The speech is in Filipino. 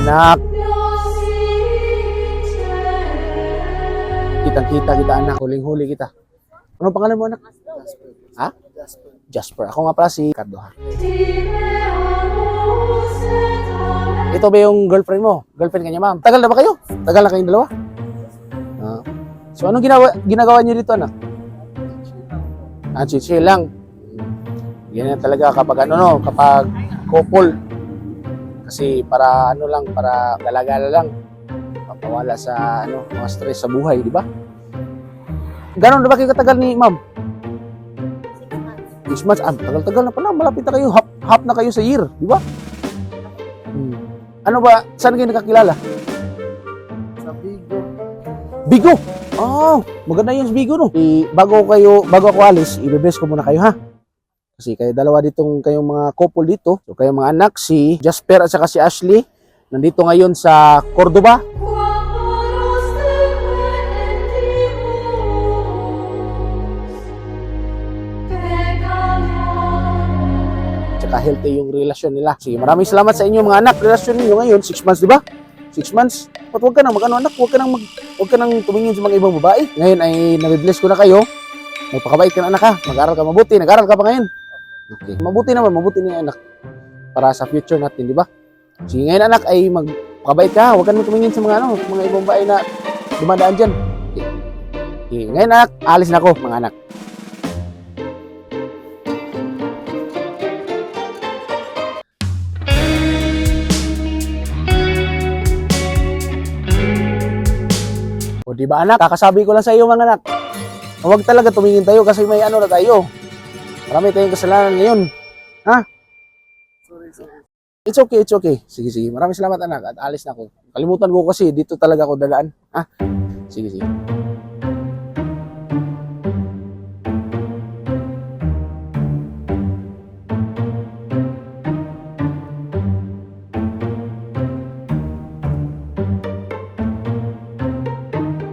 anak. Kitang-kita kita, anak. Huling-huli kita. Anong pangalan mo, anak? Ha? Jasper. Ako nga pala si Ricardo, ha? Ito ba yung girlfriend mo? Girlfriend kanya, ma'am. Tagal na ba kayo? Tagal na kayong dalawa? So, anong ginagawa niyo dito, anak? Chill lang. Ganyan talaga kapag kapag couple. Kasi para para galagala lang. Mapawala sa mga stress sa buhay, di ba? Ganon na ba kayo katagal ni ma'am? 6 months. Tagal-tagal na pala. Malapit na kayo. Half na kayo sa year, di ba? Ano ba? Saan kayo nakakilala? Sa Bigo. Bigo! Oh, maganda yung Bigo, no? Bago ako alis, i-bless ko muna kayo, ha? Kasi kayo dalawa kayong mga couple dito. So, kayong mga anak, si Jasper at saka si Ashley, nandito ngayon sa Cordoba. Tsaka healthy yung relasyon nila. Sige, maraming salamat sa inyo mga anak. Relasyon niyo ngayon, 6 months, di ba? 6 months. Huwag ka nang anak, huwag ka nang tumingin sa mga ibang babae. Ngayon ay nabibless ko na kayo. Magpakabait ka na, anak, ha. Mag-aral ka mabuti. Nag-aral ka pa ngayon. Okay. Mabuti na yung anak. Para sa future natin, di ba? Sige, ngayon anak ay magpakabait ka. Huwag ka nang tumingin sa mga ibang babae na dumadaan dyan. Okay. Okay. Ngayon anak, alis na ako, mga anak. O di ba anak, kakasabi ko lang sa iyo mga anak. Huwag talaga tumingin tayo kasi may na tayo. Marami tayong kasalanan ngayon. Ha? Sorry. It's okay. Sige. Maraming salamat anak at alis na ako. Kalimutan ko kasi dito talaga ako dalaan. Ha? Sige.